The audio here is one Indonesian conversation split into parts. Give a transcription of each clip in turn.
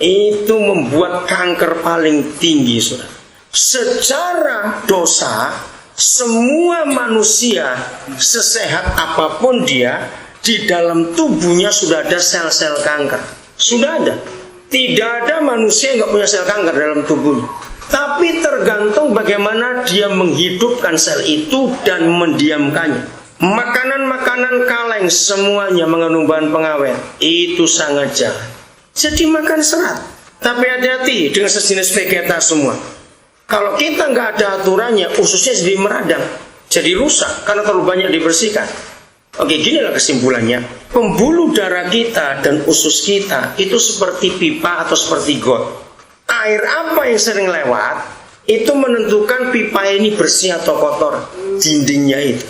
itu membuat kanker paling tinggi, saudara. Secara dosa, semua manusia sesehat apapun dia, di dalam tubuhnya sudah ada sel-sel kanker. Sudah ada. Tidak ada manusia yang nggak punya sel kanker dalam tubuhnya. Tapi tergantung bagaimana dia menghidupkan sel itu dan mendiamkannya. Makanan-makanan kaleng semuanya mengandung bahan pengawet. Itu sangat jahat. Jadi makan serat. Tapi hati-hati dengan sejenis vegeta semua. Kalau kita nggak ada aturannya, ususnya jadi meradang, jadi rusak karena terlalu banyak dibersihkan. Oke, ginilah kesimpulannya. Pembuluh darah kita dan usus kita itu seperti pipa atau seperti got. Air apa yang sering lewat itu menentukan pipa ini bersih atau kotor, dindingnya itu.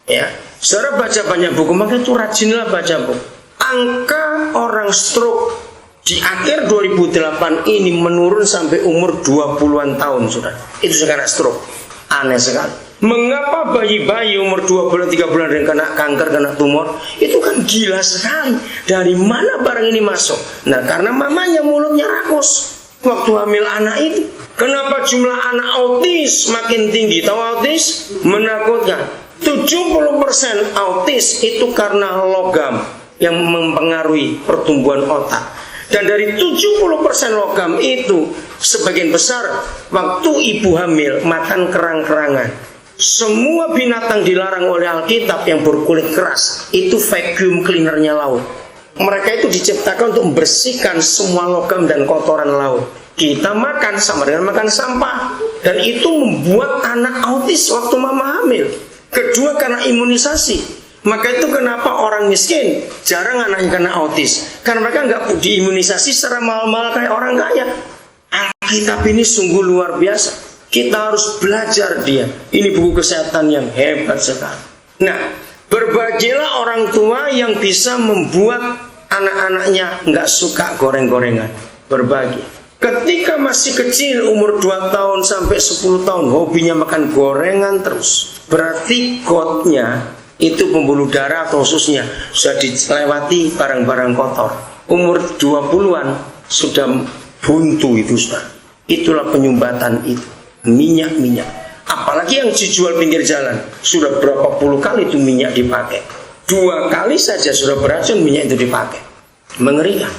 Ya, saudara baca banyak buku, maka itu rajinlah baca buku. Angka orang stroke di akhir 2008 ini menurun sampai umur 20-an tahun, saudara. Itu sekarang stroke. Aneh sekali. Mengapa bayi-bayi umur 2 bulan, 3 bulan yang kena kanker, kena tumor? Itu kan gila sekali. Dari mana barang ini masuk? Nah, karena mamanya mulutnya rakus waktu hamil anak itu. Kenapa jumlah anak autis makin tinggi? Tahu autis? Menakutkan. 70% autis itu karena logam yang mempengaruhi pertumbuhan otak. Dan dari 70% logam itu, sebagian besar waktu ibu hamil makan kerang-kerangan. Semua binatang dilarang oleh Alkitab yang berkulit keras. Itu vacuum cleanernya laut. Mereka itu diciptakan untuk membersihkan semua logam dan kotoran laut. Kita makan sama dengan makan sampah. Dan itu membuat anak autis waktu mama hamil. Kedua, karena imunisasi. Maka itu kenapa orang miskin jarang anaknya kena autis, karena mereka nggak diimunisasi secara mahal-mahal kayak orang kaya. Alkitab ini sungguh luar biasa. Kita harus belajar dia. Ini buku kesehatan yang hebat sekali. Nah, berbahagialah orang tua yang bisa membuat anak-anaknya nggak suka goreng-gorengan. Berbahagia. Ketika masih kecil, umur 2 tahun sampai 10 tahun, hobinya makan gorengan terus. Berarti godnya itu pembuluh darah atau ususnya sudah dilewati barang-barang kotor. Umur 20-an sudah buntu itu, sudah. Itulah penyumbatan itu. Minyak-minyak. Apalagi yang dijual pinggir jalan. Sudah berapa puluh kali itu minyak dipakai. 2 kali saja sudah beracun minyak itu dipakai. Mengerikan.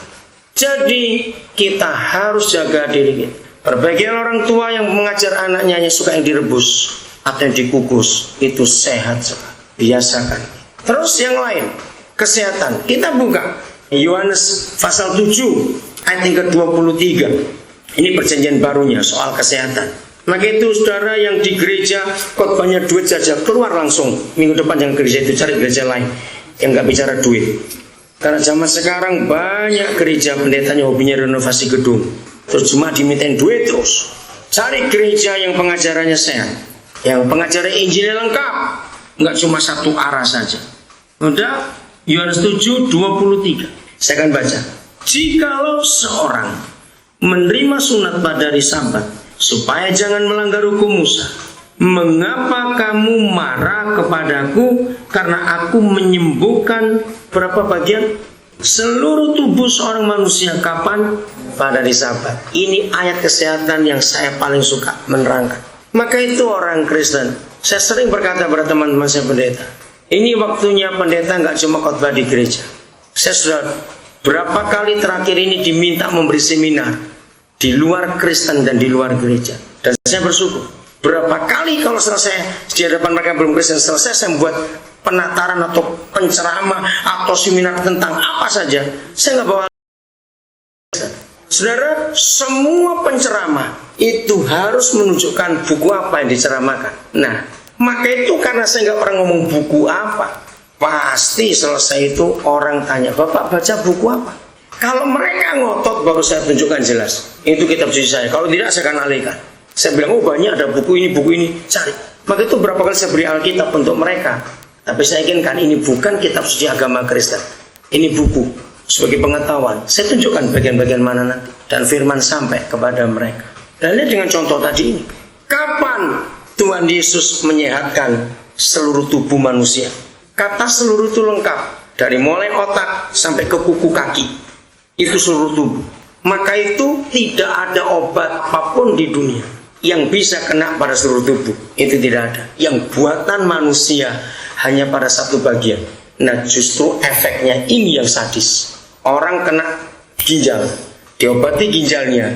Jadi kita harus jaga diri kita. Berbagai orang tua yang mengajar anaknya yang suka yang direbus atau yang dikukus, itu sehat sekali. Biasakan. Terus yang lain, kesehatan. Kita buka Yohanes pasal 7 ayat yang ke-23. Ini perjanjian barunya soal kesehatan. Maka itu saudara yang di gereja khotbahnya duit saja, keluar langsung minggu depan yang gereja itu, cari gereja lain yang nggak bicara duit. Karena zaman sekarang banyak gereja pendetanya hobinya renovasi gedung, terus cuma dimintain duit terus. Cari gereja yang pengajarannya sehat, yang pengajaran Injilnya lengkap, nggak cuma satu arah saja. Udah, Yohanes 7:23. Saya akan baca. Jikalau seorang menerima sunat pada hari Sabat supaya jangan melanggar hukum Musa, mengapa kamu marah kepadaku karena aku menyembuhkan berapa bagian seluruh tubuh seorang manusia kapan? Pada hari Sabat. Ini ayat kesehatan yang saya paling suka menerangkan. Maka itu orang Kristen, saya sering berkata pada teman-teman saya pendeta, ini waktunya pendeta nggak cuma khotbah di gereja. Saya sudah berapa kali terakhir ini diminta memberi seminar di luar Kristen dan di luar gereja. Dan saya bersyukur. Berapa kali kalau selesai di hadapan mereka belum Kristen, selesai saya membuat penataran atau penceramah atau seminar tentang apa saja. Saya nggak bawa. Saudara, semua penceramah itu harus menunjukkan buku apa yang diceramahkan. Nah, maka itu karena saya nggak pernah ngomong buku apa, pasti selesai itu orang tanya, Bapak baca buku apa? Kalau mereka ngotot baru saya tunjukkan jelas, itu kitab suci saya. Kalau tidak saya akan alihkan. Saya bilang, oh banyak ada buku ini, cari. Maka itu berapa kali saya beri Alkitab untuk mereka. Tapi saya inginkan ini bukan kitab suci agama Kristen. Ini buku sebagai pengetahuan. Saya tunjukkan bagian-bagian mana nanti. Dan firman sampai kepada mereka. Dan lihat dengan contoh tadi ini. Kapan Tuhan Yesus menyehatkan seluruh tubuh manusia? Kata seluruh itu lengkap. Dari mulai otak sampai ke kuku kaki. Itu seluruh tubuh. Maka itu tidak ada obat apapun di dunia yang bisa kena pada seluruh tubuh. Itu tidak ada. Yang buatan manusia hanya pada satu bagian. Nah, justru efeknya ini yang sadis. Orang kena ginjal, diobati ginjalnya,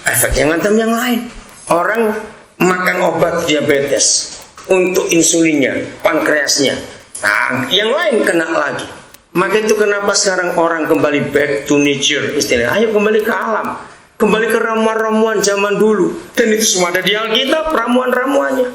efeknya ngantem yang lain. Orang makan obat diabetes untuk insulinnya, pankreasnya, nah, yang lain kena lagi. Maka itu kenapa sekarang orang kembali back to nature, istilahnya. Ayo kembali ke alam, kembali ke ramuan-ramuan zaman dulu. Dan itu semua ada di Alkitab, ramuan-ramuannya.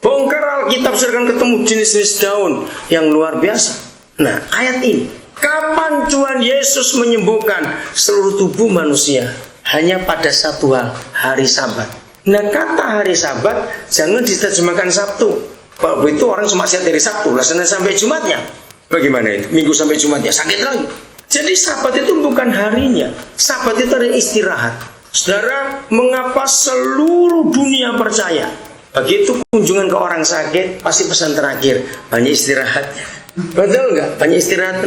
Bongkar Alkitab, silahkan ketemu jenis-jenis daun yang luar biasa. Nah, ayat ini, kapan Tuhan Yesus menyembuhkan seluruh tubuh manusia? Hanya pada satu hal, hari Sabat. Nah, kata hari Sabat jangan diterjemahkan Sabtu. Kalau itu orang cuma siap dari Sabtu, lah Senin sampai Jumatnya. Bagaimana itu? Minggu sampai Jumatnya sakit lagi. Jadi Sabat itu bukan harinya. Sabat itu adalah istirahat. Saudara, mengapa seluruh dunia percaya? Begitu kunjungan ke orang sakit, pasti pesan terakhir, banyak istirahat. Betul nggak? Banyak istirahat.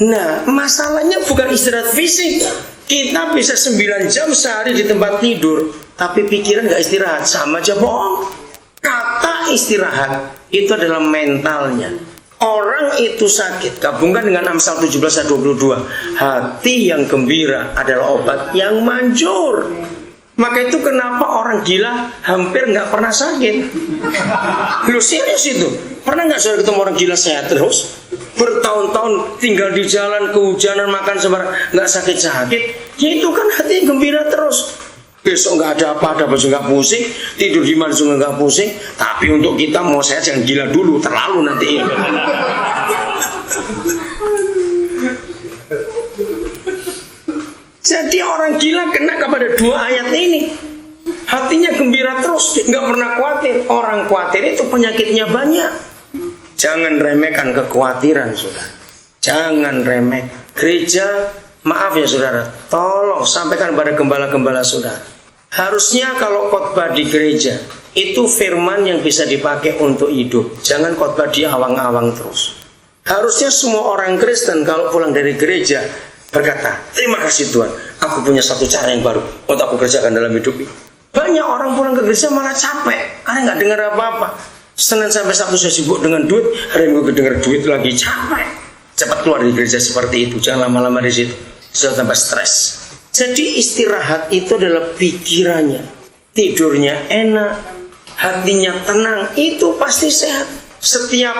Nah, masalahnya bukan istirahat fisik. Kita bisa 9 jam sehari di tempat tidur, tapi pikiran nggak istirahat, sama aja bohong. Kata istirahat itu adalah mentalnya. Orang itu sakit, gabungkan dengan Amsal 17 ayat 22. Hati yang gembira adalah obat yang manjur. Maka itu kenapa orang gila hampir nggak pernah sakit. Lu serius itu? Pernah nggak saya ketemu orang gila sehat terus? Bertahun-tahun tinggal di jalan, kehujanan, makan sembarang, nggak sakit-sakit. Ya itu kan hati gembira terus. Besok nggak ada apa-apa, besok nggak pusing, tidur di mana juga nggak pusing. Tapi untuk kita mau sehat jangan gila dulu, terlalu nanti. Jadi orang gila kena kepada dua ayat ini. Hatinya gembira terus, nggak pernah khawatir. Orang khawatir itu penyakitnya banyak. Jangan remehkan kekhawatiran, saudara. Jangan remeh. Gereja, maaf ya saudara, tolong sampaikan pada gembala-gembala saudara. Harusnya kalau khotbah di gereja itu firman yang bisa dipakai untuk hidup. Jangan khotbah di awang-awang terus. Harusnya semua orang Kristen kalau pulang dari gereja berkata, terima kasih Tuhan, aku punya satu cara yang baru untuk aku kerjakan dalam hidup ini. Banyak orang pulang ke gereja malah capek karena nggak dengar apa-apa. Senin sampai Sabtu saya sibuk dengan duit, hari Minggu dengar duit lagi, capek. Cepat keluar dari gereja seperti itu, jangan lama-lama di situ, sudah tambah stres. Jadi istirahat itu adalah pikirannya, tidurnya enak, hatinya tenang, itu pasti sehat. Setiap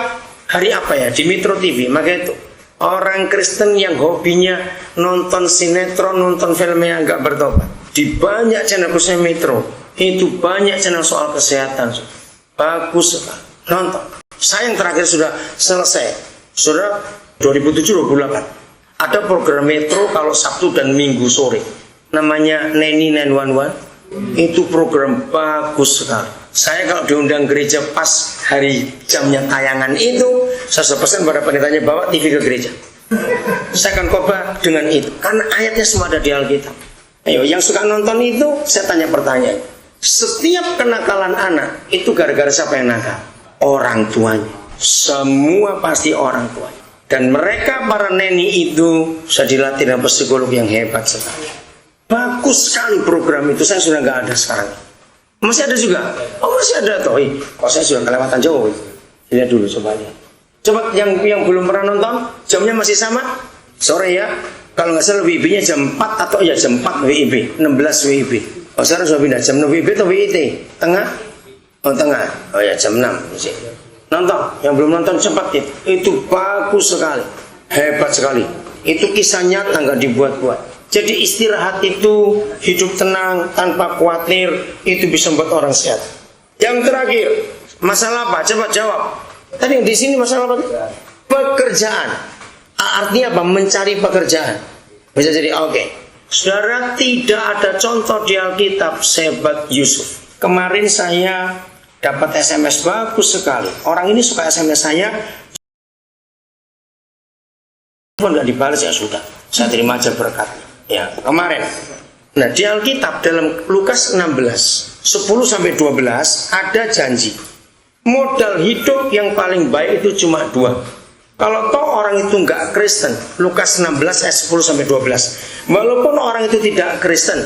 hari apa ya di Metro TV, maka itu orang Kristen yang hobinya nonton sinetron, nonton film yang nggak bertobat, di banyak channel khususnya Metro itu banyak channel soal kesehatan, bagus sekali, nonton. Saya yang terakhir sudah selesai, sudah 2007-2008. Ada program Metro kalau Sabtu dan Minggu sore, namanya Neni 911. Itu program bagus sekali. Saya kalau diundang gereja pas hari jamnya tayangan itu, saya pesan pada pendetanya bawa TV ke gereja. Saya akan khotbah dengan itu, karena ayatnya semua ada di Alkitab. Ayo, yang suka nonton itu, saya tanya pertanyaan. Setiap kenakalan anak itu gara-gara siapa yang nakal? Orang tuanya. Semua pasti orang tuanya. Dan mereka para neni itu sudah dilatih dengan psikolog yang hebat sekali. Bagus sekali program itu, saya sudah nggak ada sekarang. Masih ada juga? Oh masih ada toh. Kok saya sudah kelewatan jauh. Lihat dulu coba lihat. Coba yang belum pernah nonton, jamnya masih sama? Sore ya. Kalau nggak salah WIB-nya jam 4 atau ya jam 4 WIB, 16 WIB. Oh sekarang sudah pindah jam 6 WIB atau WIT? Tengah? Oh tengah. Oh ya jam 6. Nonton, yang belum nonton cepat ya. Itu bagus sekali, hebat sekali. Itu kisah nyata, nggak dibuat-buat. Jadi istirahat itu, hidup tenang tanpa khawatir, itu bisa membuat orang sehat. Yang terakhir, masalah apa? Coba jawab. Tadi di sini masalah apa? Pekerjaan. Artinya apa? Mencari pekerjaan. Bisa jadi oke. Saudara, tidak ada contoh di Alkitab sehebat Yusuf. Kemarin saya dapat SMS bagus sekali. Orang ini suka SMS saya, pun nggak dibalas ya sudah. Saya terima aja berkatnya. Ya kemarin. Nah di Alkitab dalam Lukas 16 10-12 ada janji. Modal hidup yang paling baik itu cuma 2. Kalau toh orang itu nggak Kristen, Lukas 16 ayat 10 sampai 12. Walaupun orang itu tidak Kristen,